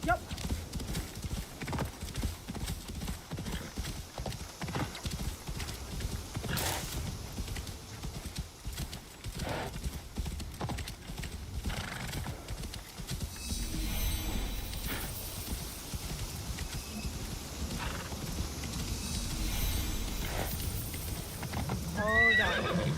Yep. Hold on.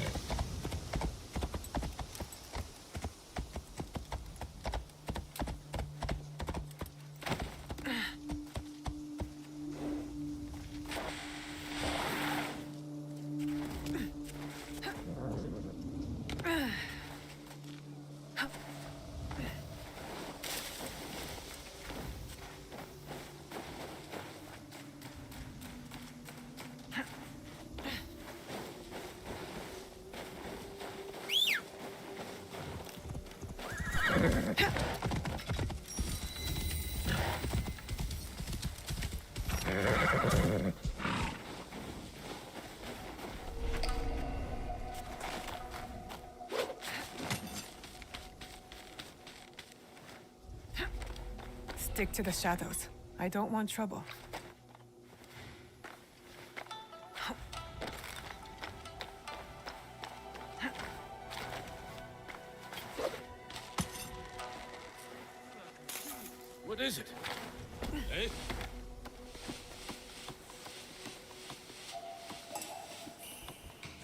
Stick to the shadows. I don't want trouble. What is it? Eh?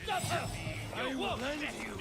Stop him! I will end you!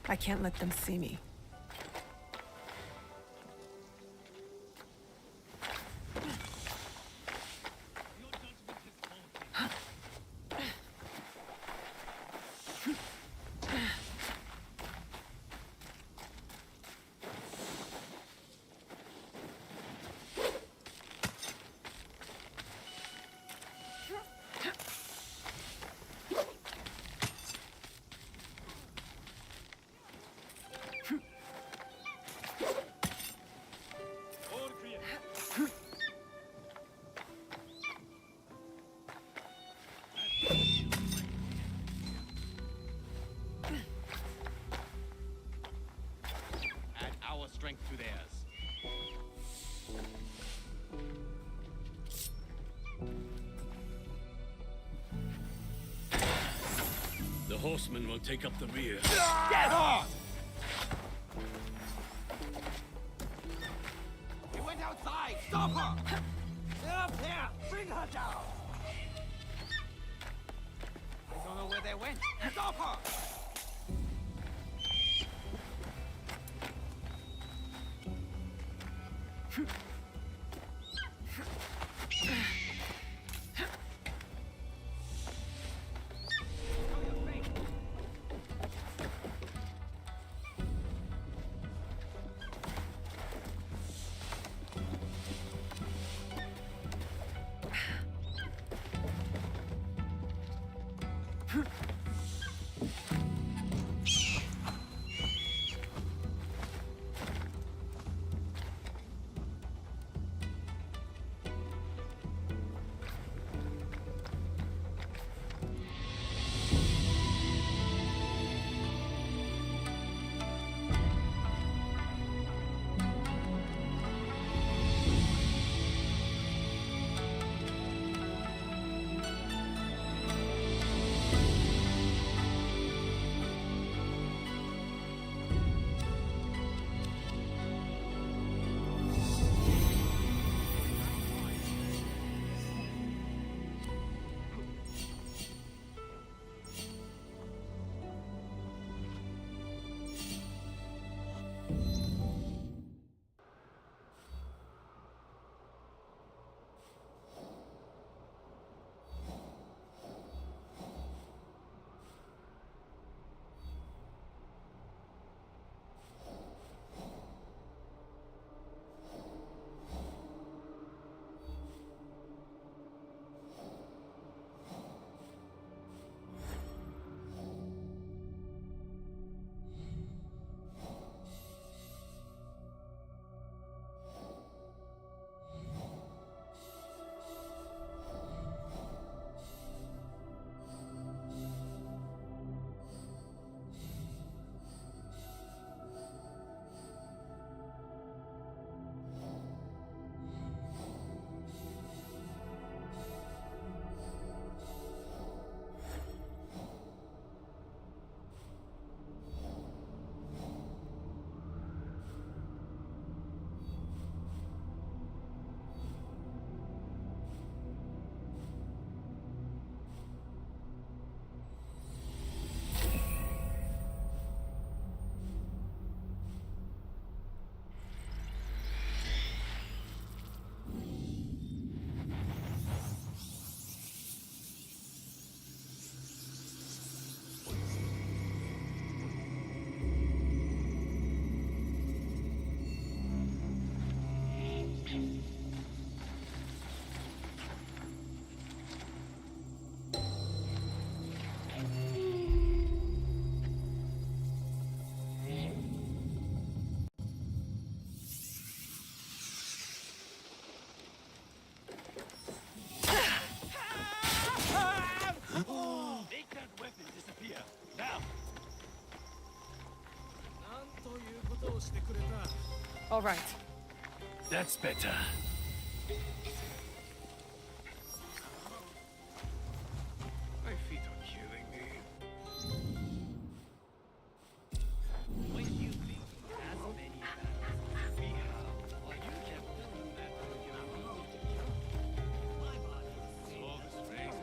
I can't let them see me. horsemen will take up the rear. Get on! He went outside! Stop her! Get up here! Bring her down! I don't know where they went. Stop her! Make that weapon disappear. Now! All right. That's better. My feet are killing me. When you think as many battles as we have, while you kept doing that for your immediate kill, my body is all this race.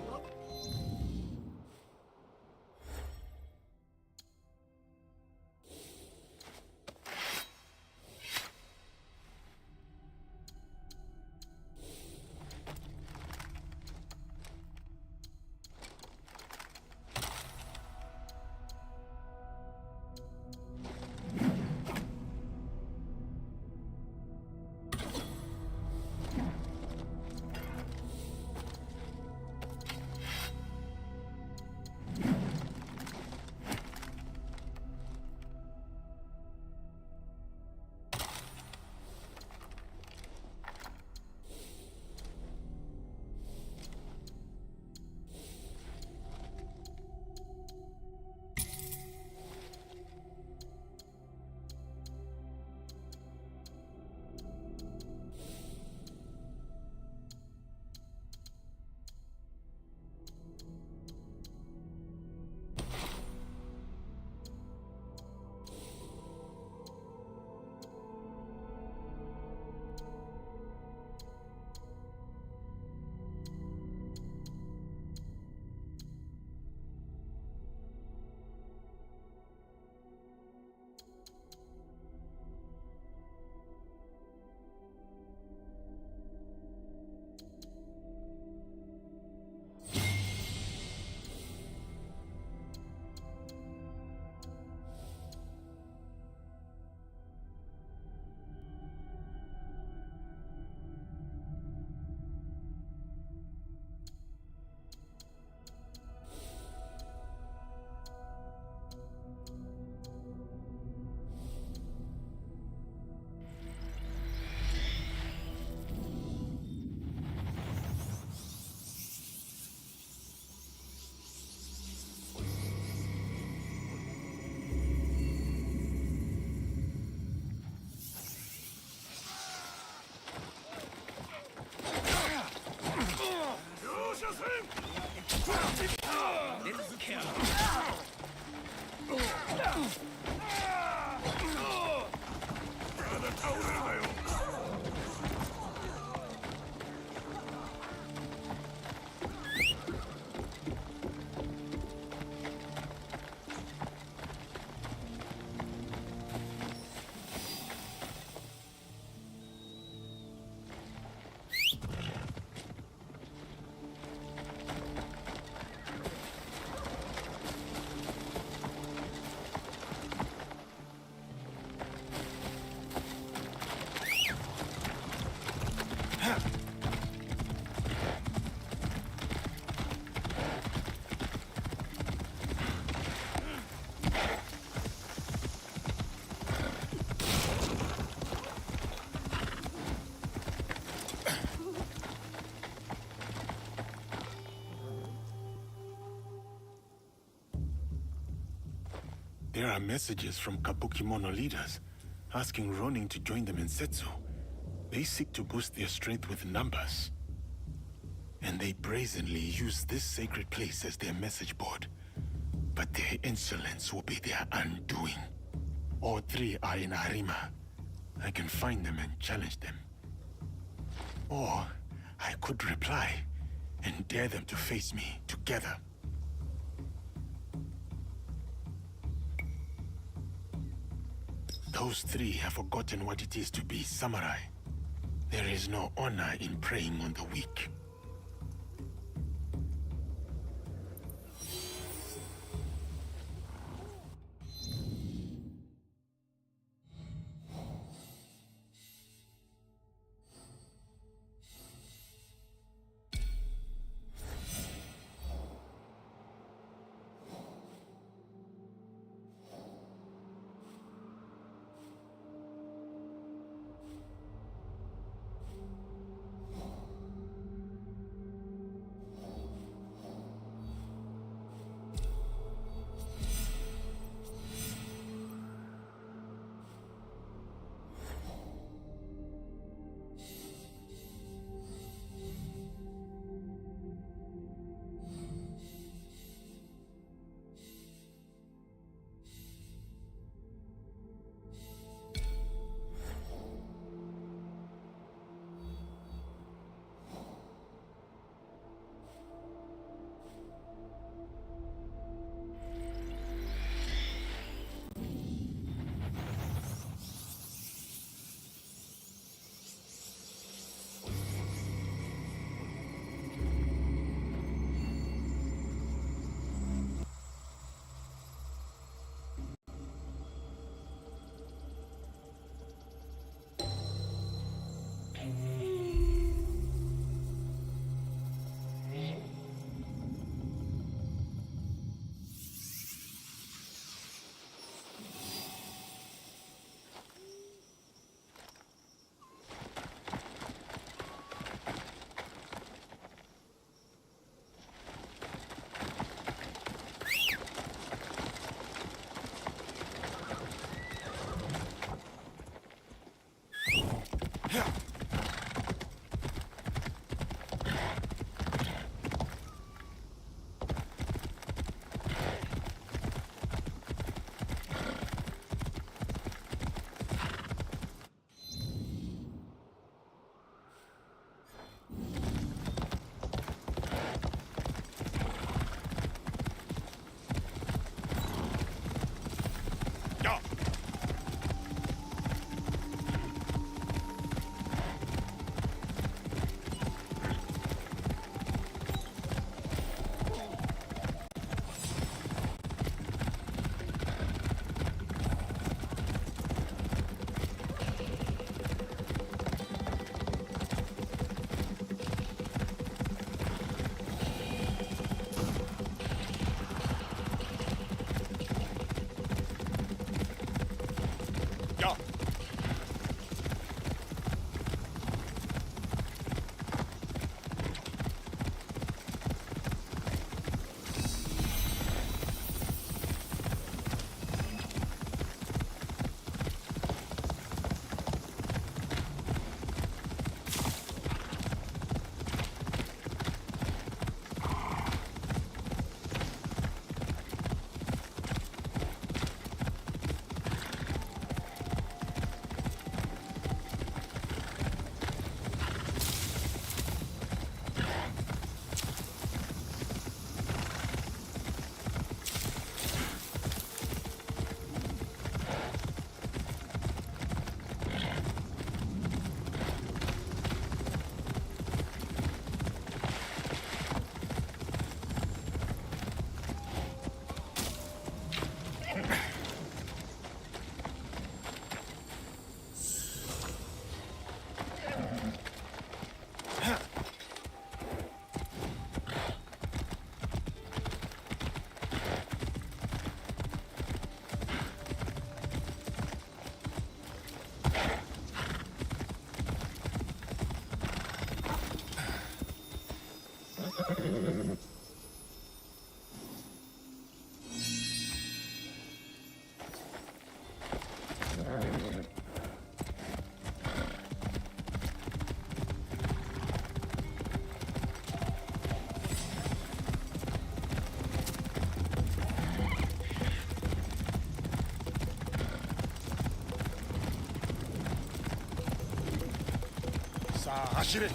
Let's kill. There are messages from Kabukimono leaders asking Ronin to join them in Setsu. They seek to boost their strength with numbers. And they brazenly use this sacred place as their message board. But their insolence will be their undoing. All three are in Arima. I can find them and challenge them. Or I could reply and dare them to face me together. Those three have forgotten what it is to be samurai. There is no honor in preying on the weak. さあ走れ。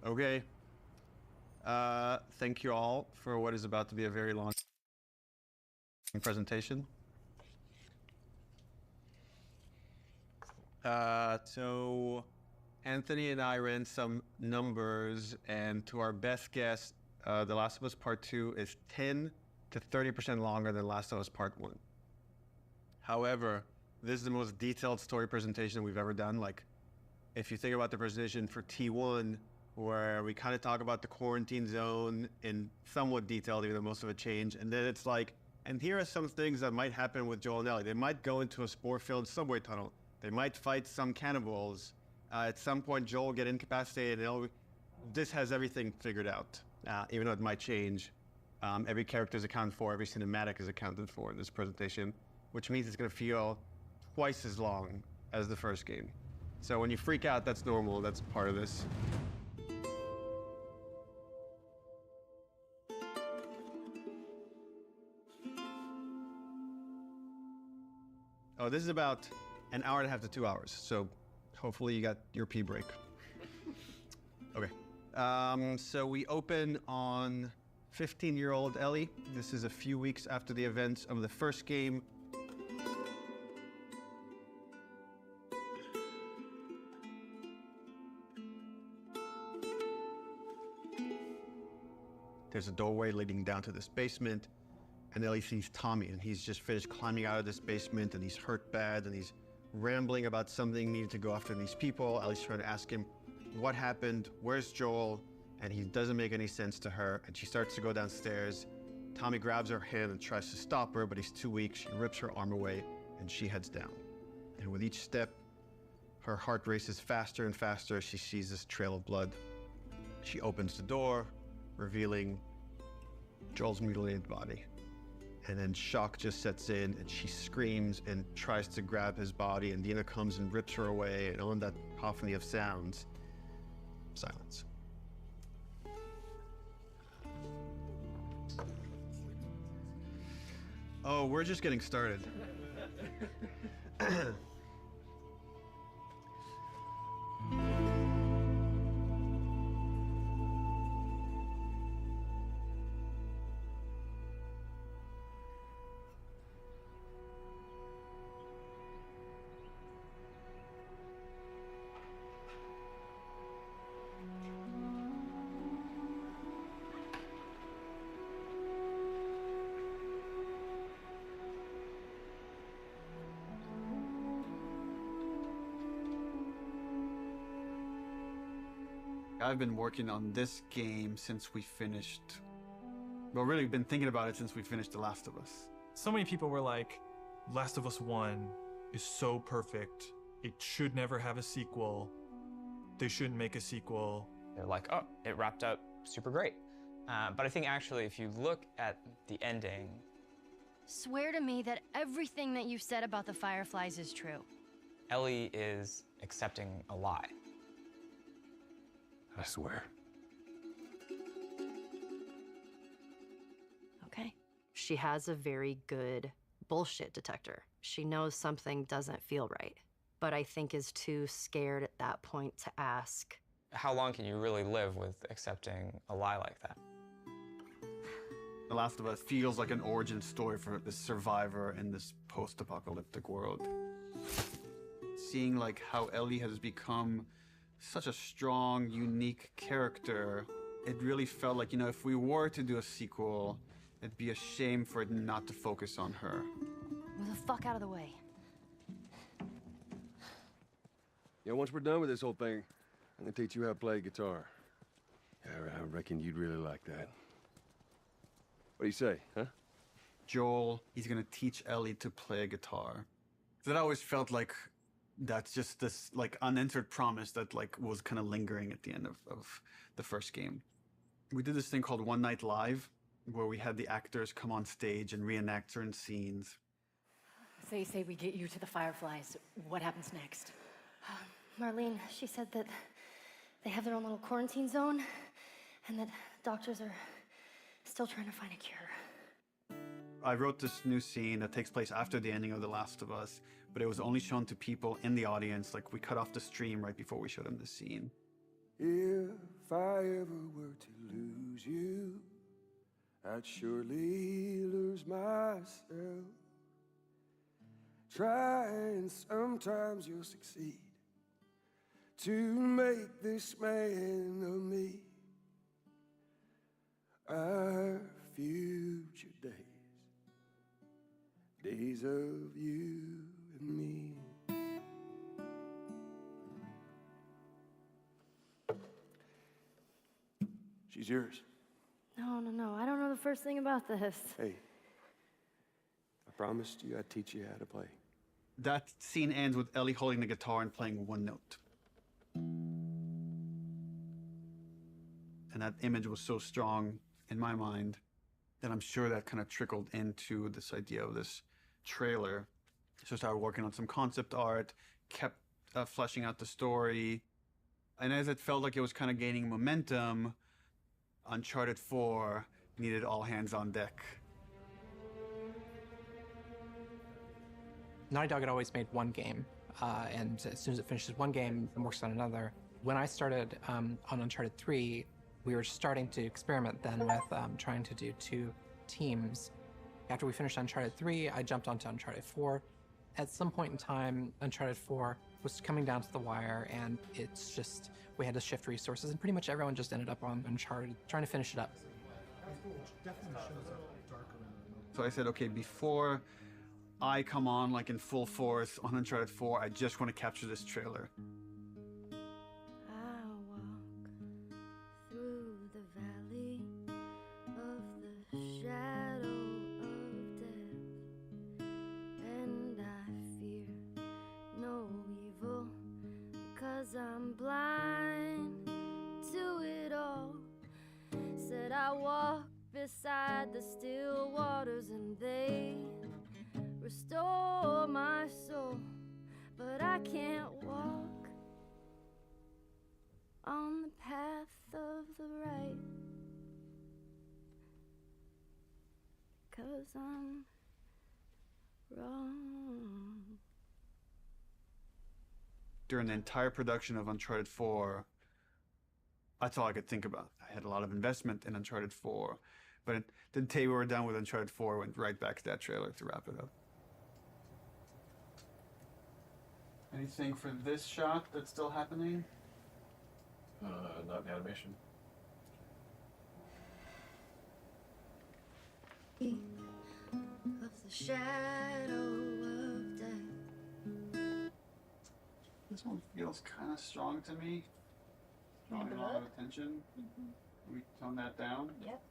Okay. Thank you all for what is about to be a very long presentation. So Anthony and I ran some numbers, and to our best guess, The Last of Us Part 2 is 10 to 30% longer than Last of Us Part 1. However, this is the most detailed story presentation we've ever done. Like, if you think about the presentation for T1, where we kind of talk about the quarantine zone in somewhat detail, even though most of it changed, and then it's like, and here are some things that might happen with Joel and Ellie. They might go into a spore-filled subway tunnel. They might fight some cannibals. At some point, Joel will get incapacitated. This has everything figured out, even though it might change. Every character is accounted for, every cinematic is accounted for in this presentation, which means it's going to feel twice as long as the first game. So when you freak out, that's normal. That's part of this. Oh, this is about an hour and a half to 2 hours. So hopefully you got your pee break. Okay. So we open on 15-year-old Ellie. This is a few weeks after the events of the first game. There's a doorway leading down to this basement, and Ellie sees Tommy, and he's just finished climbing out of this basement, and he's hurt bad, and he's rambling about something, needing to go after these people. Ellie's trying to ask him what happened, where's Joel, and he doesn't make any sense to her, and she starts to go downstairs. Tommy grabs her hand and tries to stop her, but he's too weak. She rips her arm away, and she heads down. And with each step, her heart races faster and faster as she sees this trail of blood. She opens the door, revealing Joel's mutilated body. And then shock just sets in, and she screams and tries to grab his body, and Dina comes and rips her away, and on that cacophony of sounds, silence. Oh, we're just getting started. I've been working on this game since we finished, well, really been thinking about it since we finished The Last of Us. So many people were like, Last of Us 1 is so perfect. It should never have a sequel. They shouldn't make a sequel. They're like, oh, it wrapped up super great. But I think actually, if you look at the ending... Swear to me that everything that you said about the Fireflies is true. Ellie is accepting a lie. I swear. Okay. She has a very good bullshit detector. She knows something doesn't feel right, but I think is too scared at that point to ask. How long can you really live with accepting a lie like that? The Last of Us feels like an origin story for this survivor in this post-apocalyptic world. Seeing like how Ellie has become such a strong, unique character, it really felt like, you know, if we were to do a sequel, it'd be a shame for it not to focus on her. Move the fuck out of the way. Yeah, once we're done with this whole thing, I'm gonna teach you how to play guitar. Yeah, I reckon you'd really like that. What do you say, huh? Joel, he's gonna teach Ellie to play guitar. That always felt like that's just this like unanswered promise that like was kind of lingering at the end of the first game. We did this thing called One Night Live, where we had the actors come on stage and reenact certain scenes. Say we get you to the Fireflies. What happens next? Marlene, she said that they have their own little quarantine zone, and that doctors are still trying to find a cure. I wrote this new scene that takes place after the ending of The Last of Us, but it was only shown to people in the audience. Like, we cut off the stream right before we showed them the scene. If I ever were to lose you, I'd surely lose myself. Try and sometimes you'll succeed to make this man of me. Our future days of you and me. She's yours. No, I don't know the first thing about this. Hey, I promised you I'd teach you how to play. That scene ends with Ellie holding the guitar and playing one note. And that image was so strong in my mind that I'm sure that kind of trickled into this idea of this trailer. So I started working on some concept art, kept fleshing out the story. And as it felt like it was kind of gaining momentum, Uncharted 4 needed all hands on deck. Naughty Dog had always made one game, and as soon as it finishes one game, it works on another. When I started on Uncharted 3, we were starting to experiment then with trying to do 2 teams. After we finished Uncharted 3, I jumped onto Uncharted 4. At some point in time, Uncharted 4 was coming down to the wire, and it's just, we had to shift resources, and pretty much everyone just ended up on Uncharted, trying to finish it up. So I said, okay, before I come on like in full force on Uncharted 4, I just want to capture this trailer. I walk through the valley of the shadow of death, and I fear no evil, because I'm blind to it all. Said I walk beside the still waters, and they restore my soul, but I can't walk on the path of the right, 'cause I'm wrong. During the entire production of Uncharted 4, that's all I could think about. I had a lot of investment in Uncharted 4, but the day we were done with Uncharted 4, I went right back to that trailer to wrap it up. Anything for this shot that's still happening? Not in animation. Of the shadow of death. This one feels kind of strong to me. Drawing a lot of attention. Can we tone that down? Yep.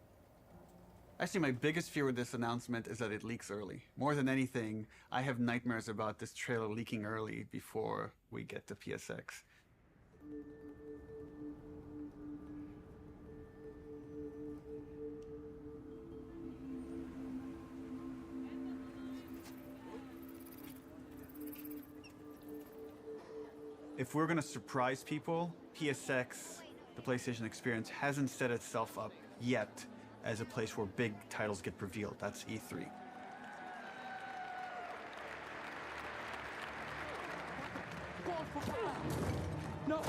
Actually, my biggest fear with this announcement is that it leaks early. More than anything, I have nightmares about this trailer leaking early before we get to PSX. If we're gonna surprise people, PSX, the PlayStation Experience, hasn't set itself up yet as a place where big titles get revealed. That's E3. No!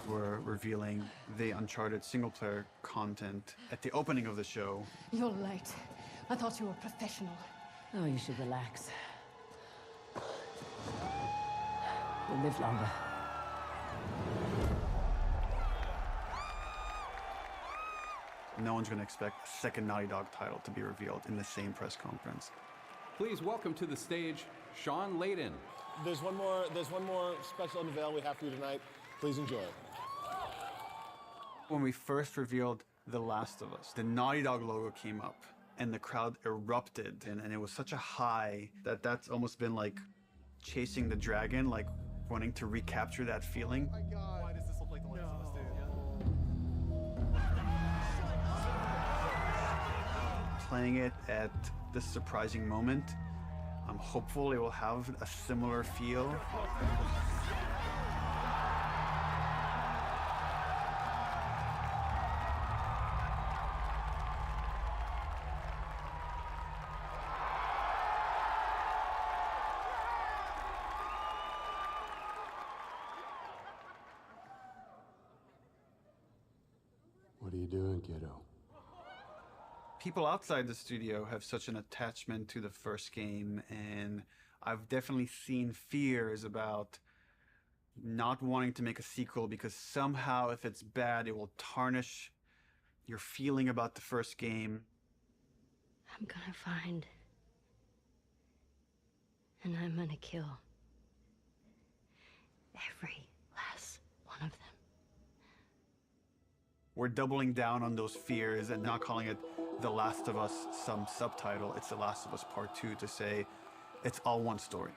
We're revealing the Uncharted single-player content at the opening of the show. You're late. I thought you were professional. Oh, you should relax. You'll live longer. No one's gonna expect a second Naughty Dog title to be revealed in the same press conference. Please welcome to the stage, Sean Layden. There's one more special unveil we have for you tonight. Please enjoy it. When we first revealed The Last of Us, the Naughty Dog logo came up and the crowd erupted, and it was such a high that that's almost been like chasing the dragon, like wanting to recapture that feeling. Oh my God. Why does this look like The Last of Us, dude? Playing it at this surprising moment, I'm hopeful it will have a similar feel. What are you doing, kiddo? People outside the studio have such an attachment to the first game, and I've definitely seen fears about not wanting to make a sequel because somehow if it's bad, it will tarnish your feeling about the first game. I'm gonna find. And I'm gonna kill. Every last one of them. We're doubling down on those fears and not calling it The Last of Us some subtitle. It's The Last of Us Part 2 to say it's all one story.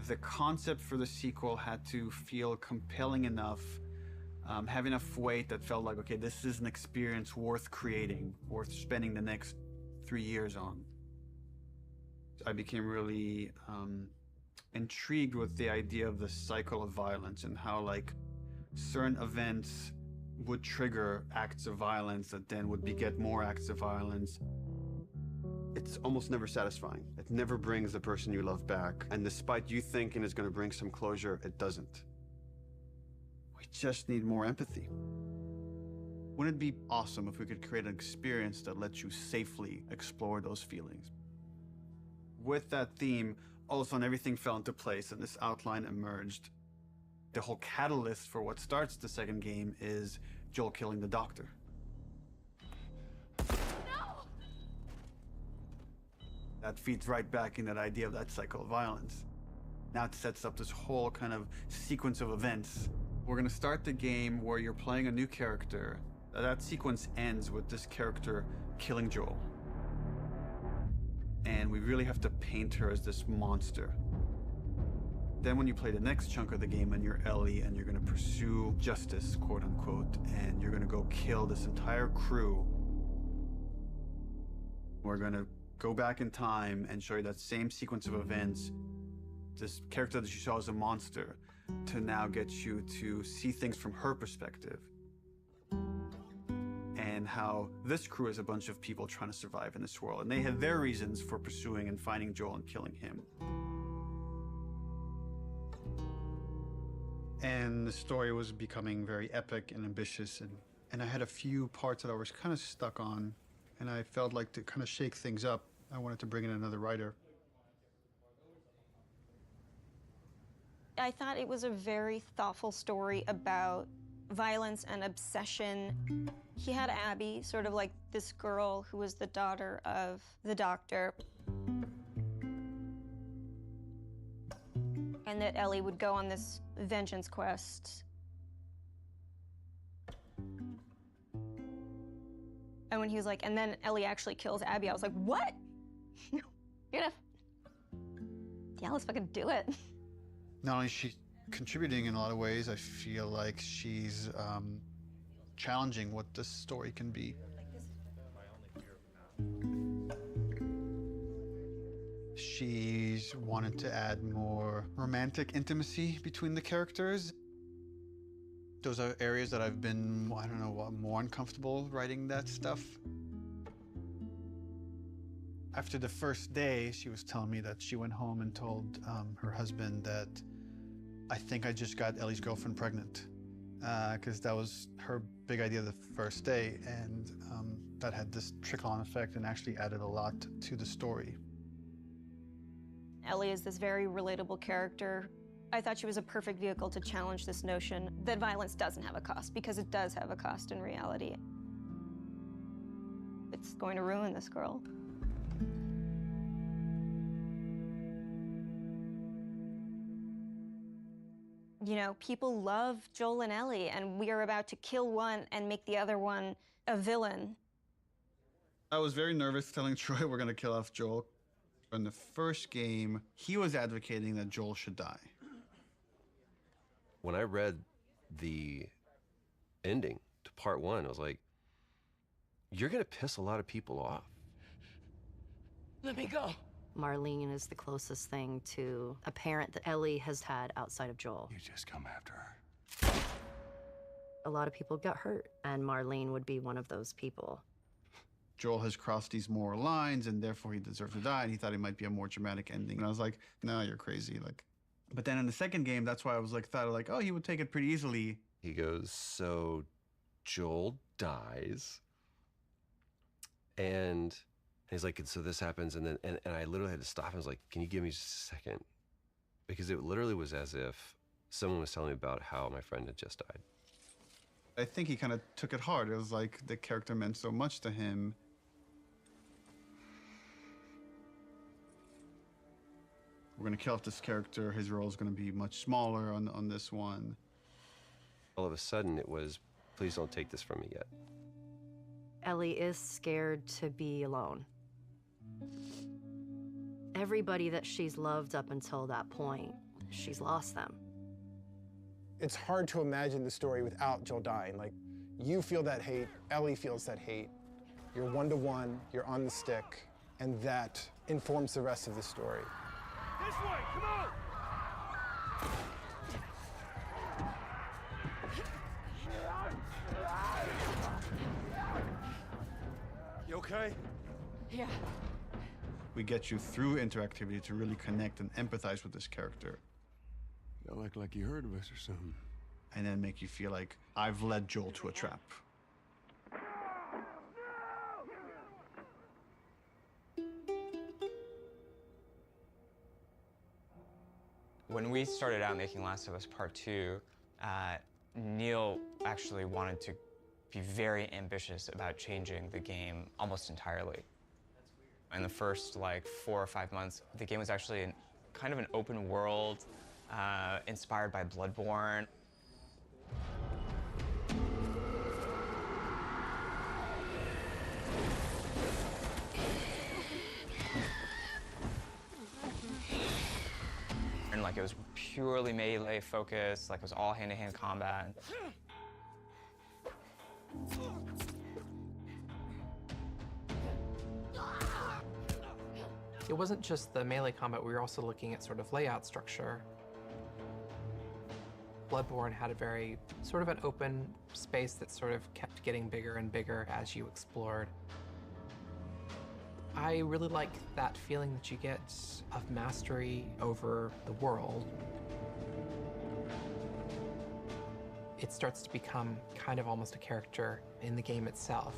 The concept for the sequel had to feel compelling enough, have enough weight that felt like, okay, this is an experience worth creating, worth spending the next 3 years on. I became really intrigued with the idea of the cycle of violence and how like certain events would trigger acts of violence that then would beget more acts of violence. It's almost never satisfying. It never brings the person you love back. And despite you thinking it's going to bring some closure, it doesn't. We just need more empathy. Wouldn't it be awesome if we could create an experience that lets you safely explore those feelings? With that theme, all of a sudden everything fell into place and this outline emerged. The whole catalyst for what starts the second game is Joel killing the doctor. That feeds right back in that idea of that cycle of violence. Now it sets up this whole kind of sequence of events. We're gonna start the game where you're playing a new character. That sequence ends with this character killing Joel. And we really have to paint her as this monster. Then when you play the next chunk of the game and you're Ellie and you're gonna pursue justice, quote unquote, and you're gonna go kill this entire crew, we're gonna go back in time and show you that same sequence of events, this character that you saw as a monster, to now get you to see things from her perspective. And how this crew is a bunch of people trying to survive in this world. And they had their reasons for pursuing and finding Joel and killing him. And the story was becoming very epic and ambitious. And I had a few parts that I was kind of stuck on. And I felt like to kind of shake things up, I wanted to bring in another writer. I thought it was a very thoughtful story about violence and obsession. He had Abby, sort of like this girl who was the daughter of the doctor. And that Ellie would go on this vengeance quest. And when he was like, and then Ellie actually kills Abby, I was like, what? You're gonna... Yeah, let's fucking do it. Not only is she contributing in a lot of ways, I feel like she's challenging what this story can be. She's wanted to add more romantic intimacy between the characters. Those are areas that I've been, I don't know, more uncomfortable writing that stuff. After the first day, she was telling me that she went home and told her husband that, I think I just got Ellie's girlfriend pregnant. Because that was her big idea the first day, and that had this trickle-on effect and actually added a lot to the story. Ellie is this very relatable character. I thought she was a perfect vehicle to challenge this notion that violence doesn't have a cost, because it does have a cost in reality. It's going to ruin this girl. You know, people love Joel and Ellie, and we are about to kill one and make the other one a villain. I was very nervous telling Troy we're going to kill off Joel. In the first game, he was advocating that Joel should die. When I read the ending to part 1, I was like, you're gonna piss a lot of people off. Let me go. Marlene is the closest thing to a parent that Ellie has had outside of Joel. You just come after her. A lot of people got hurt, and Marlene would be one of those people. Joel has crossed these moral lines, and therefore he deserves to die, and he thought it might be a more dramatic ending. And I was like, no, you're crazy. Like, but then in the second game, that's why I was like, thought like, oh, he would take it pretty easily. He goes, so Joel dies. And he's like, so this happens, and then and I literally had to stop. I was like, can you give me just a second? Because it literally was as if someone was telling me about how my friend had just died. I think he kind of took it hard. It was like the character meant so much to him. We're gonna kill off this character. His role is gonna be much smaller on this one. All of a sudden, it was, please don't take this from me yet. Ellie is scared to be alone. Everybody that she's loved up until that point, she's lost them. It's hard to imagine the story without Joel dying. Like, you feel that hate, Ellie feels that hate. You're one-to-one, you're on the stick, and that informs the rest of the story. This way, come on! You okay? Yeah. We get you through interactivity to really connect and empathize with this character. Y'all act like you heard of us or something. And then make you feel like, I've led Joel to a trap. When we started out making Last of Us Part 2, Neil actually wanted to be very ambitious about changing the game almost entirely. In the first, like, 4 or 5 months, the game was actually kind of an open world, inspired by Bloodborne. And like it was purely melee focused, like it was all hand-to-hand combat. It wasn't just the melee combat, we were also looking at sort of layout structure. Bloodborne had a very sort of an open space that sort of kept getting bigger and bigger as you explored. I really like that feeling that you get of mastery over the world. It starts to become kind of almost a character in the game itself.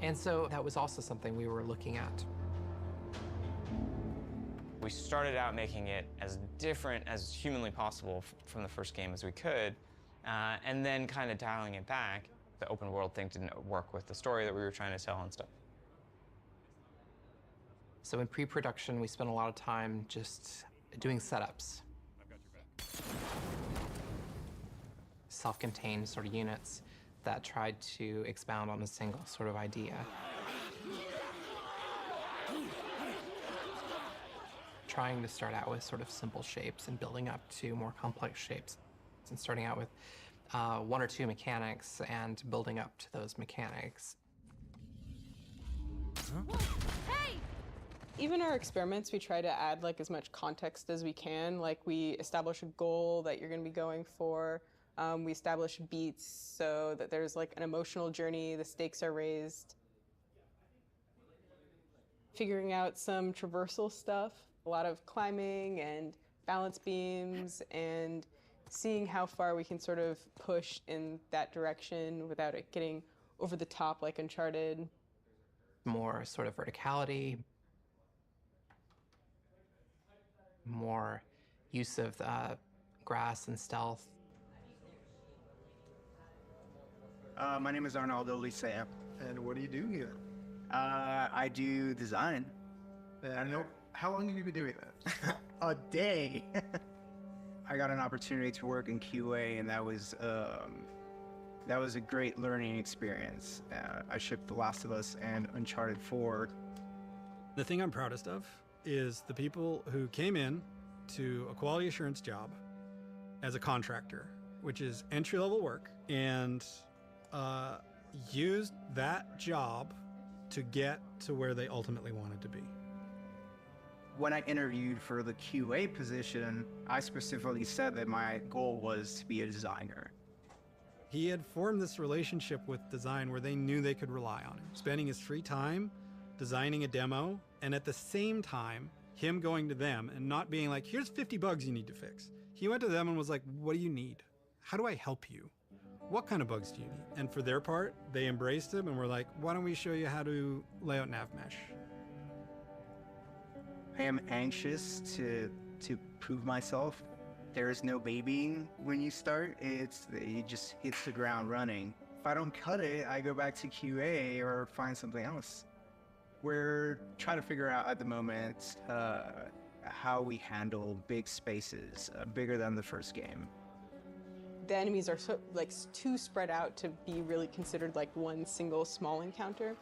And so that was also something we were looking at. We started out making it as different as humanly possible from the first game as we could, and then kind of dialing it back. The open world thing didn't work with the story that we were trying to tell and stuff. So in pre-production, we spent a lot of time just doing setups. I've got your back. Self-contained sort of units that tried to expound on a single sort of idea. Trying to start out with sort of simple shapes and building up to more complex shapes. And starting out with 1 or 2 mechanics and building up to those mechanics. Hey! Even our experiments, we try to add like as much context as we can. Like we establish a goal that you're gonna be going for. We establish beats so that there's like an emotional journey, the stakes are raised. Figuring out some traversal stuff, a lot of climbing and balance beams and seeing how far we can sort of push in that direction without it getting over the top like Uncharted. More sort of verticality, more use of grass and stealth. My name is Arnaldo Lisea. And what do you do here? I do design. I know. How long have you been doing that? A day. I got an opportunity to work in QA, and that was That was a great learning experience. I shipped The Last of Us and Uncharted 4. The thing I'm proudest of is the people who came in to a quality assurance job as a contractor, which is entry-level work, and used that job to get to where they ultimately wanted to be. When I interviewed for the QA position, I specifically said that my goal was to be a designer. He had formed this relationship with design where they knew they could rely on him, spending his free time designing a demo, and at the same time, him going to them and not being like, here's 50 bugs you need to fix. He went to them and was like, what do you need? How do I help you? What kind of bugs do you need? And for their part, they embraced him and were like, why don't we show you how to lay out nav mesh? I am anxious to prove myself. There is no babying when you start. You just hit the ground running. If I don't cut it, I go back to QA or find something else. We're trying to figure out at the moment how we handle big spaces, bigger than the first game. The enemies are too spread out to be really considered like one single small encounter.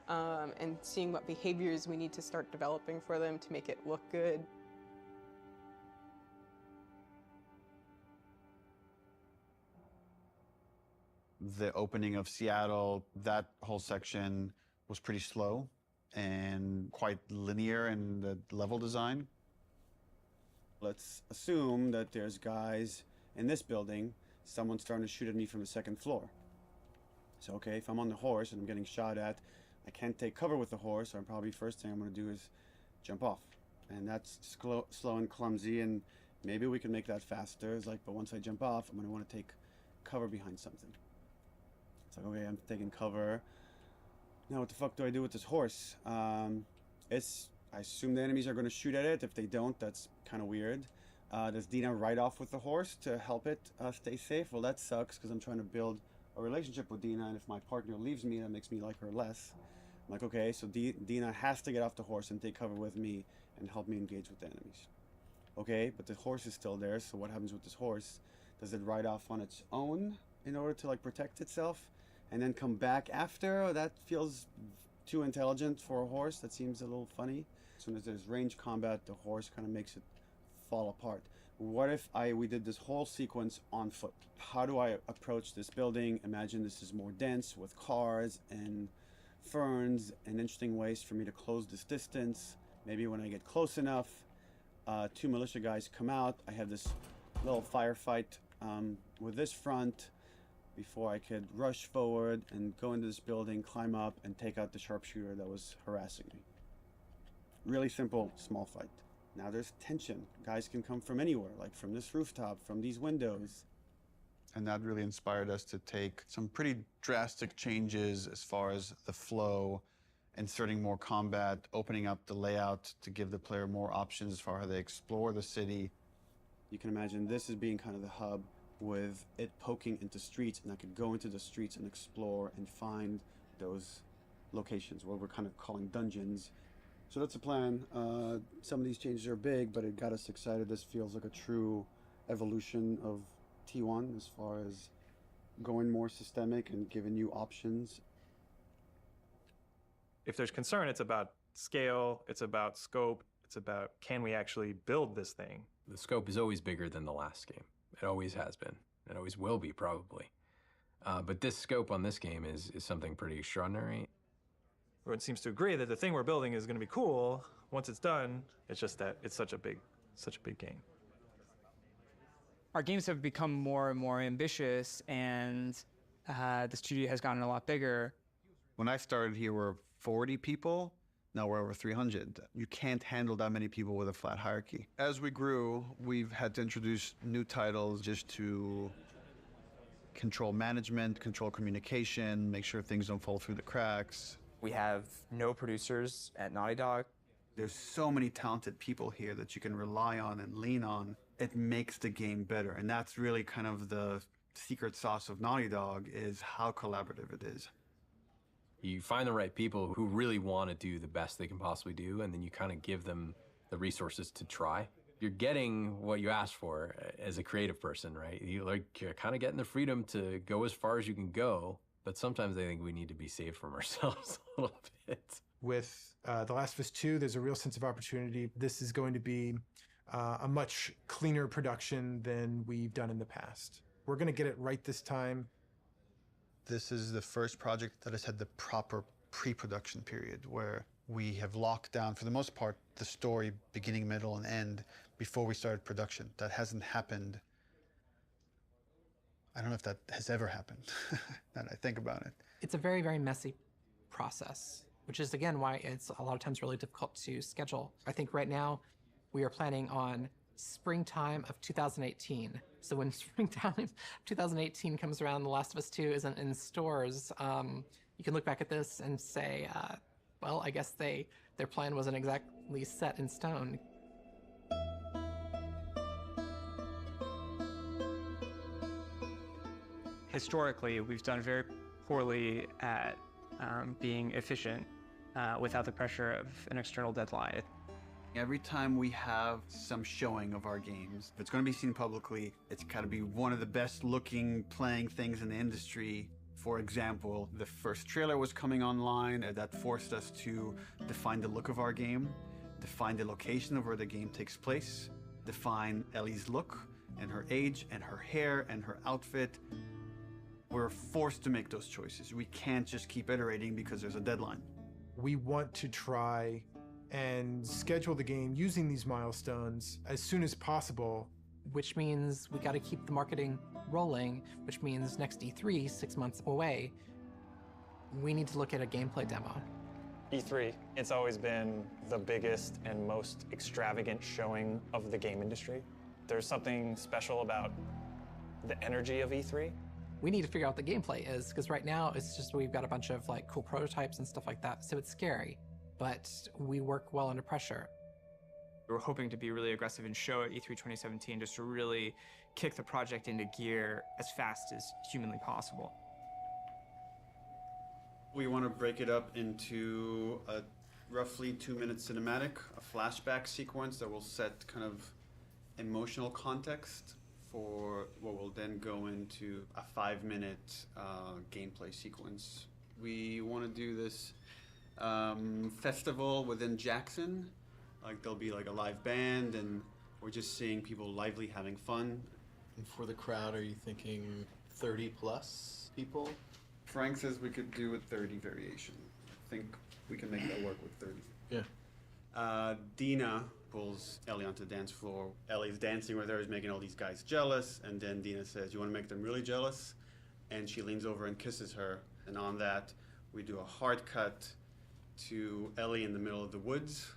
And seeing what behaviors we need to start developing for them to make it look good. The opening of Seattle, that whole section was pretty slow and quite linear in the level design. Let's assume that there's guys in this building, someone's starting to shoot at me from the second floor. So, okay, if I'm on the horse and I'm getting shot at, I can't take cover with the horse, so probably first thing I'm going to do is jump off. And that's slow and clumsy, and maybe we can make that faster. It's like, but once I jump off, I'm going to want to take cover behind something. It's like, okay, I'm taking cover. Now what the fuck do I do with this horse? I assume the enemies are going to shoot at it. If they don't, that's kind of weird. Does Dina ride off with the horse to help it stay safe? Well, that sucks because I'm trying to build a relationship with Dina, and if my partner leaves me, that makes me like her less. I'm like, okay, so Dina has to get off the horse and take cover with me and help me engage with the enemies. Okay, but the horse is still there, so what happens with this horse? Does it ride off on its own in order to like protect itself and then come back after? Oh, that feels too intelligent for a horse. That seems a little funny. As soon as there's range combat, the horse kind of makes it fall apart. What if we did this whole sequence on foot? How do I approach this building? Imagine this is more dense with cars and ferns and interesting ways for me to close this distance. Maybe when I get close enough, 2 militia guys come out. I have this little firefight with this front before I could rush forward and go into this building, climb up, and take out the sharpshooter that was harassing me. Really simple, small fight. Now there's tension. Guys can come from anywhere, like from this rooftop, from these windows. And that really inspired us to take some pretty drastic changes as far as the flow, inserting more combat, opening up the layout to give the player more options as far as they explore the city. You can imagine this as being kind of the hub with it poking into streets, and I could go into the streets and explore and find those locations, what we're kind of calling dungeons. So that's the plan. Some of these changes are big, but it got us excited. This feels like a true evolution of T1 as far as going more systemic and giving you options. If there's concern, it's about scale, it's about scope, it's about can we actually build this thing? The scope is always bigger than the last game. It always has been. It always will be, probably. But this scope on this game is something pretty extraordinary. Everyone seems to agree that the thing we're building is going to be cool. Once it's done, it's just that it's such a big game. Our games have become more and more ambitious, and the studio has gotten a lot bigger. When I started here, we were 40 people. Now we're over 300. You can't handle that many people with a flat hierarchy. As we grew, we've had to introduce new titles just to control management, control communication, make sure things don't fall through the cracks. We have no producers at Naughty Dog. There's so many talented people here that you can rely on and lean on. It makes the game better. And that's really kind of the secret sauce of Naughty Dog, is how collaborative it is. You find the right people who really want to do the best they can possibly do, and then you kind of give them the resources to try. You're getting what you asked for as a creative person, right? You're kind of getting the freedom to go as far as you can go, but sometimes I think we need to be safe from ourselves a little bit. With The Last of Us 2, there's a real sense of opportunity. This is going to be a much cleaner production than we've done in the past. We're going to get it right this time. This is the first project that has had the proper pre-production period where we have locked down, for the most part, the story beginning, middle, and end before we started production. That hasn't happened. I don't know if that has ever happened, now that I think about it. It's a very, very messy process, which is, again, why it's a lot of times really difficult to schedule. I think right now we are planning on springtime of 2018. So when springtime 2018 comes around, The Last of Us 2 isn't in stores, you can look back at this and say, well, I guess their plan wasn't exactly set in stone. Historically, we've done very poorly at being efficient without the pressure of an external deadline. Every time we have some showing of our games, if it's going to be seen publicly, it's got to be one of the best looking playing things in the industry. For example, the first trailer was coming online, and that forced us to define the look of our game, define the location of where the game takes place, define Ellie's look and her age and her hair and her outfit. We're forced to make those choices. We can't just keep iterating because there's a deadline. We want to try and schedule the game using these milestones as soon as possible. Which means we got to keep the marketing rolling, which means next E3, 6 months away, we need to look at a gameplay demo. E3, it's always been the biggest and most extravagant showing of the game industry. There's something special about the energy of E3. We need to figure out what the gameplay is, because right now it's just we've got a bunch of like cool prototypes and stuff like that, so it's scary, but we work well under pressure. We're hoping to be really aggressive and show at E3 2017 just to really kick the project into gear as fast as humanly possible. We want to break it up into a roughly 2-minute cinematic, a flashback sequence that will set kind of emotional context for what will then go into a 5-minute gameplay sequence. We want to do this festival within Jackson. Like there'll be like a live band and we're just seeing people lively having fun. And for the crowd, are you thinking 30 plus people? Frank says we could do a 30 variation. I think we can make that work with 30. Yeah. Dina pulls Ellie onto the dance floor. Ellie's dancing with her, is making all these guys jealous, and then Dina says, "You want to make them really jealous?" And she leans over and kisses her. And on that, we do a hard cut to Ellie in the middle of the woods.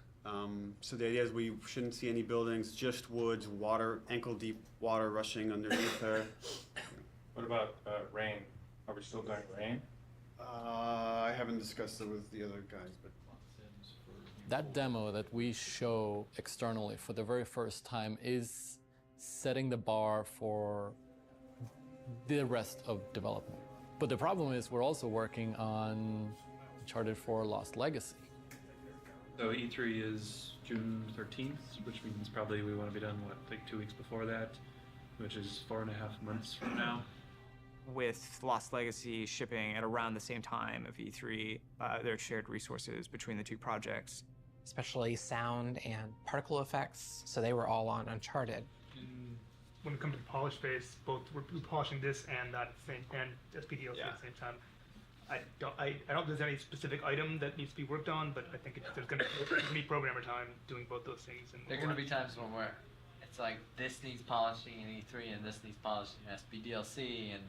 So the idea is we shouldn't see any buildings, just woods, water, ankle-deep water rushing underneath her. What about rain? Are we still doing rain? I haven't discussed it with the other guys, but... That demo that we show externally for the very first time is setting the bar for the rest of development. But the problem is we're also working on Uncharted 4 Lost Legacy. So E3 is June 13th, which means probably we want to be done, what, like 2 weeks before that, which is 4.5 months from now. With Lost Legacy shipping at around the same time of E3, there are shared resources between the two projects. Especially sound and particle effects, so they were all on Uncharted. When it comes to the polish phase, both we're polishing this and that thing and SPDLC at the same time. I don't think there's any specific item that needs to be worked on, but I think there's going to be programmer time doing both those things. And there are going to be times when it's like this needs polishing in E3 and this needs polishing in SPDLC, and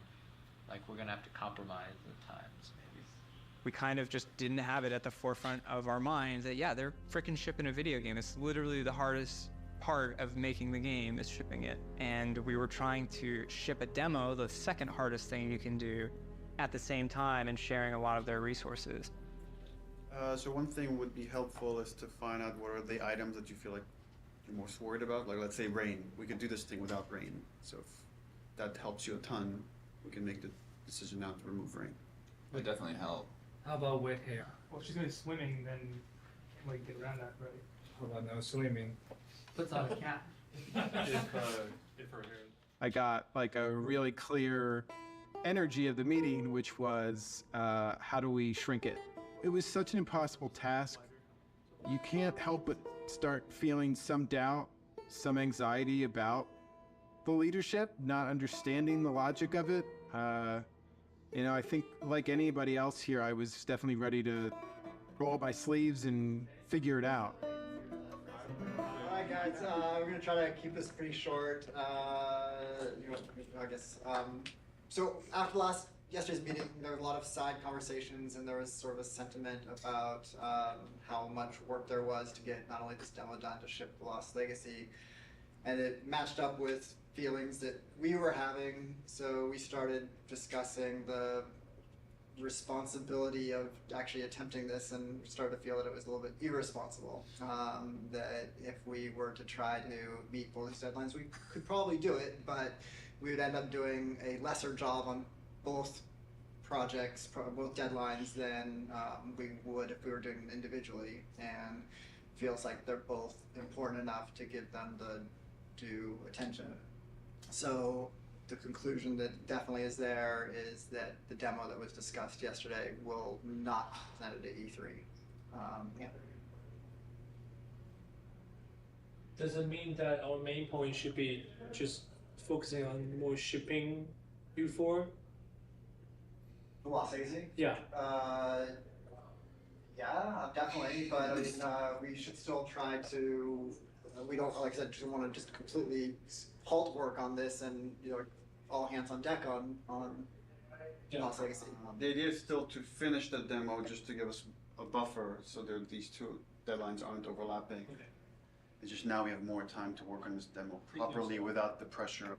like we're going to have to compromise at times maybe. We kind of just didn't have it at the forefront of our minds that, yeah, they're frickin' shipping a video game. It's literally the hardest part of making the game is shipping it. And we were trying to ship a demo, the second hardest thing you can do, at the same time and sharing a lot of their resources. So one thing would be helpful is to find out what are the items that you feel like you're most worried about. Like let's say rain. We could do this thing without rain. So if that helps you a ton, we can make the decision now to remove rain. It would definitely help. How about wet hair? Well, if she's going to be swimming, then can't really get around that, right? How about no swimming? Puts on a cap. I got like a really clear energy of the meeting, which was how do we shrink it? It was such an impossible task. You can't help but start feeling some doubt, some anxiety about the leadership, not understanding the logic of it. You know, I think like anybody else here, I was definitely ready to roll up my sleeves and figure it out. All right, guys, we're gonna try to keep this pretty short. I guess. So after yesterday's meeting, there were a lot of side conversations, and there was sort of a sentiment about how much work there was to get not only this demo done to ship the Lost Legacy, and it matched up with feelings that we were having. So we started discussing the responsibility of actually attempting this, and started to feel that it was a little bit irresponsible. That if we were to try to meet both these deadlines, we could probably do it, but we would end up doing a lesser job on both projects, both deadlines, than we would if we were doing them individually. And feels like they're both important enough to give them the due attention. So the conclusion that definitely is there is that the demo that was discussed yesterday will not be presented at E3. Yeah. Does it mean that our main point should be just focusing on more shipping before? The Lost Legacy? Yeah. Yeah, definitely. But I mean, we should still try to. We don't, like I said, just want to just completely halt work on this, and all hands on deck on Lost Legacy. The idea is still to finish the demo, just to give us a buffer, so that these two deadlines aren't overlapping. Okay. It's just now we have more time to work on this demo properly without the pressure.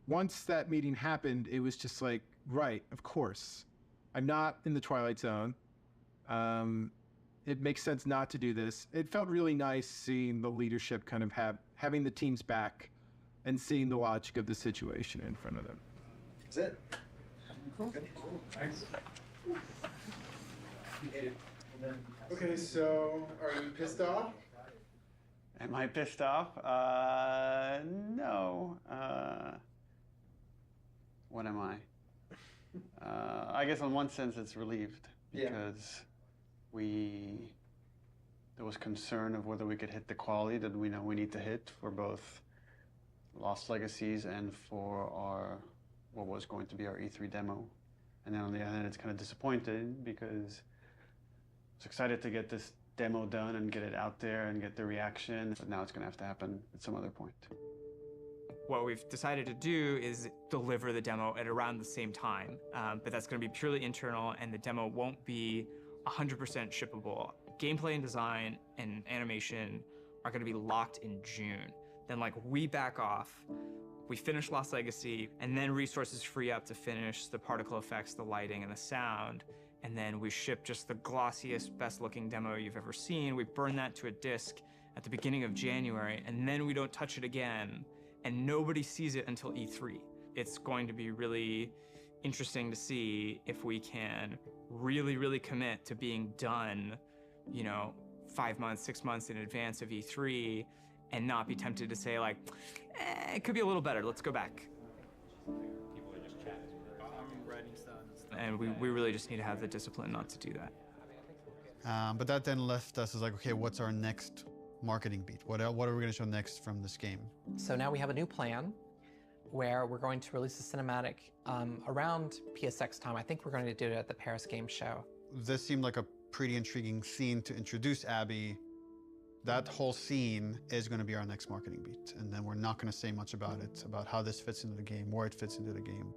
Once that meeting happened, it was just like, right, of course. I'm not in the Twilight Zone. It makes sense not to do this. It felt really nice seeing the leadership kind of having the team's back and seeing the logic of the situation in front of them. That's it. Cool. Thanks. Okay, so are you pissed off? Am I pissed off? No. What am I? I guess in one sense it's relieved, because there was concern of whether we could hit the quality that we know we need to hit for both Lost Legacies and for what was going to be our E3 demo. And then on the other hand, it's kind of disappointed, because I was excited to get this demo done and get it out there and get the reaction, but now it's going to have to happen at some other point. What we've decided to do is deliver the demo at around the same time, but that's going to be purely internal, and the demo won't be 100% shippable. Gameplay and design and animation are going to be locked in June. Then we back off, we finish Lost Legacy, and then resources free up to finish the particle effects, the lighting, and the sound. And then we ship just the glossiest, best looking demo you've ever seen. We burn that to a disc at the beginning of January, and then we don't touch it again, and nobody sees it until E3. It's going to be really interesting to see if we can really, really commit to being done, 5 months, 6 months in advance of E3, and not be tempted to say it could be a little better, let's go back. And we really just need to have the discipline not to do that. But that then left us as okay, what's our next marketing beat? What are we going to show next from this game? So now we have a new plan where we're going to release a cinematic around PSX time. I think we're going to do it at the Paris Game Show. This seemed like a pretty intriguing scene to introduce Abby. That whole scene is going to be our next marketing beat. And then we're not going to say much about it, about how this fits into the game, where it fits into the game.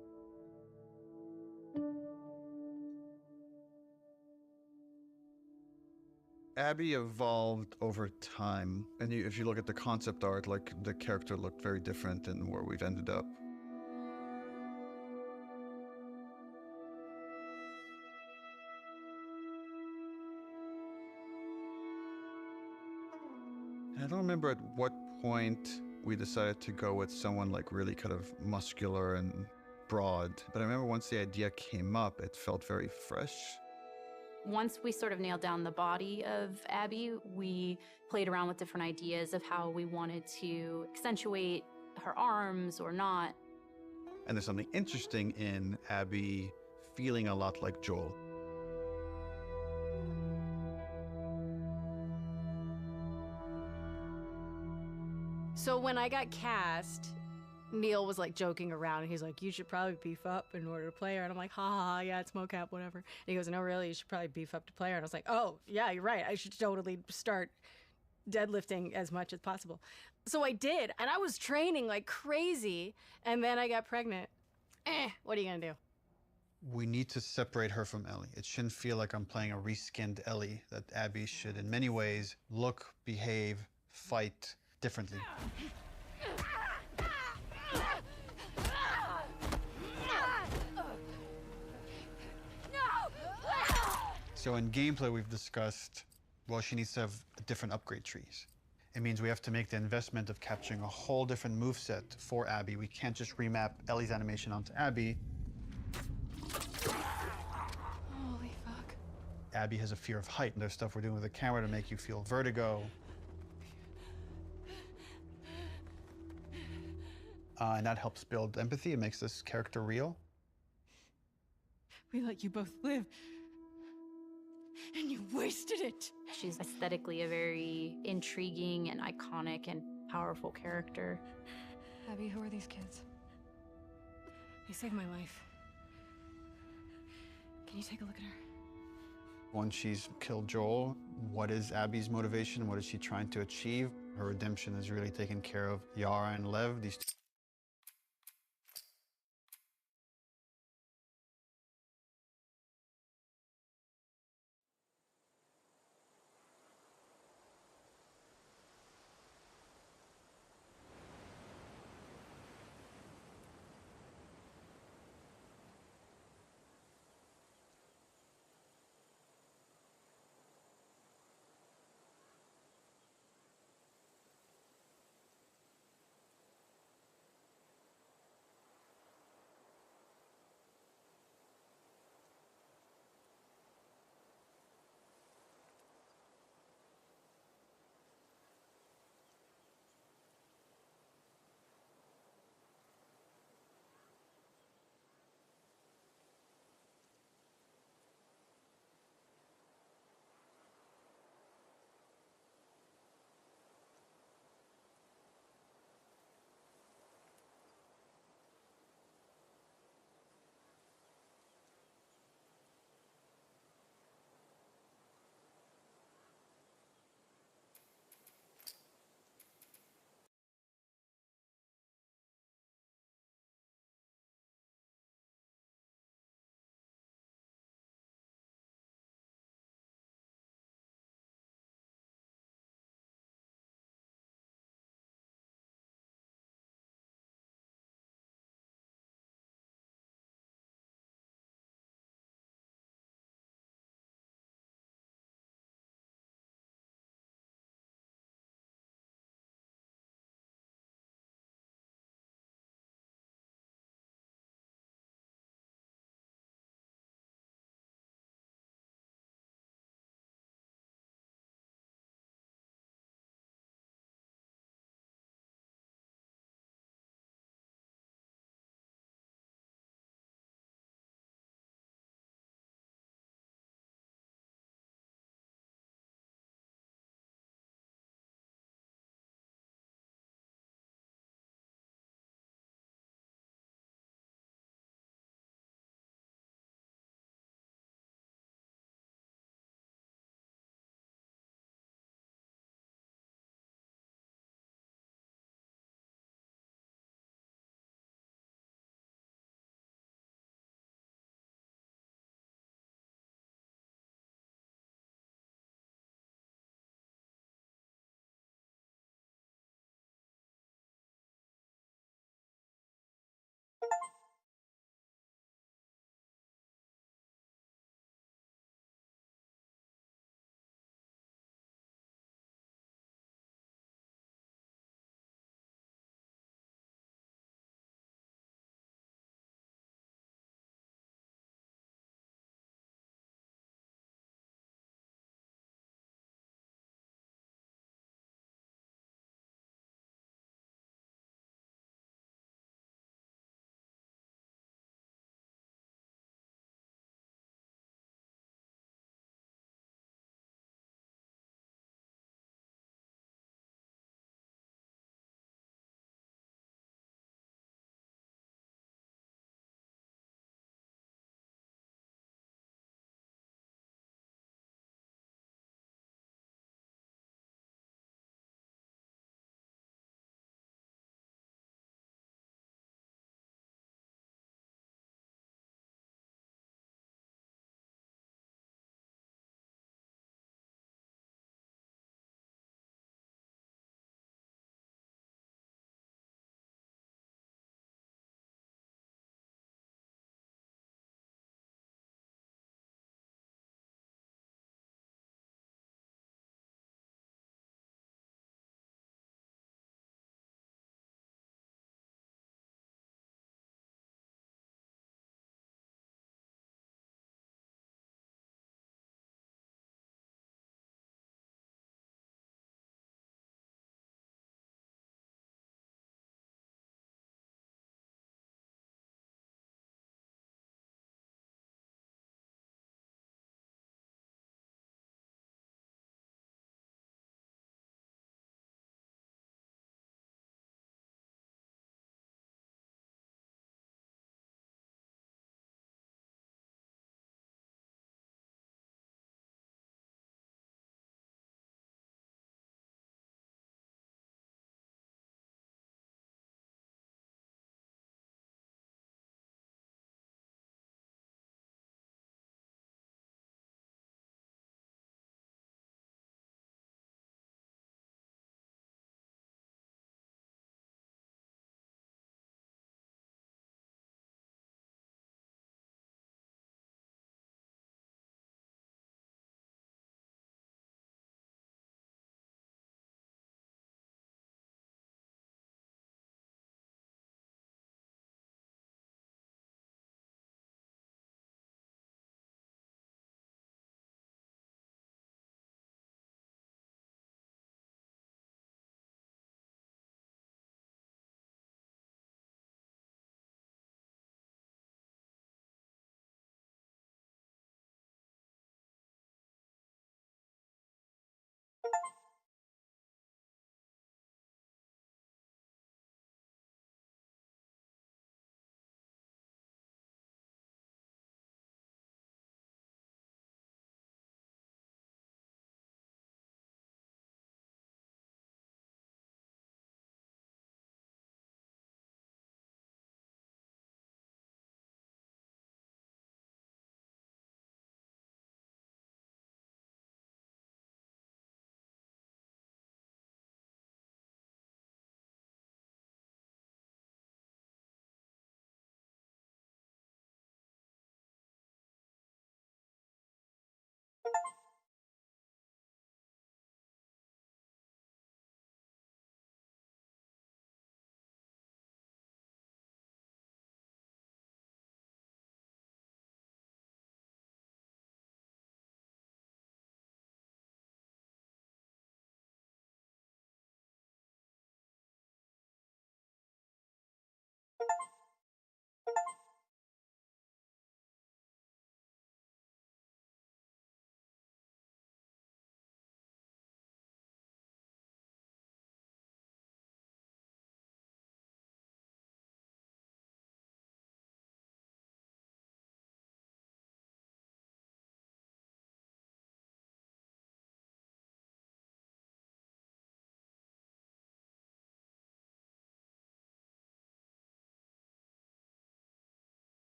Abby evolved over time, and if you look at the concept art, the character looked very different than where we've ended up. I don't remember at what point we decided to go with someone really kind of muscular and broad, but I remember once the idea came up, it felt very fresh. Once we sort of nailed down the body of Abby, we played around with different ideas of how we wanted to accentuate her arms or not. And there's something interesting in Abby feeling a lot like Joel. So when I got cast, Neil was like joking around, and he's like, "You should probably beef up in order to play her." And I'm like, "Ha ha ha, yeah, it's mocap, whatever." And he goes, "No, really, you should probably beef up to play her." And I was like, "Oh, yeah, you're right. I should totally start deadlifting as much as possible." So I did, and I was training like crazy, and then I got pregnant. What are you gonna do? We need to separate her from Ellie. It shouldn't feel like I'm playing a reskinned Ellie, that Abby should, in many ways, look, behave, fight differently. So in gameplay, we've discussed, well, she needs to have different upgrade trees. It means we have to make the investment of capturing a whole different moveset for Abby. We can't just remap Ellie's animation onto Abby. Holy fuck. Abby has a fear of height, and there's stuff we're doing with the camera to make you feel vertigo. And that helps build empathy. It makes this character real. We let you both live, and you wasted it. She's aesthetically a very intriguing and iconic and powerful character. Abby, who are these kids? They saved my life. Can you take a look at her? Once she's killed Joel, what is Abby's motivation? What is she trying to achieve? Her redemption is really taking care of Yara and Lev, these two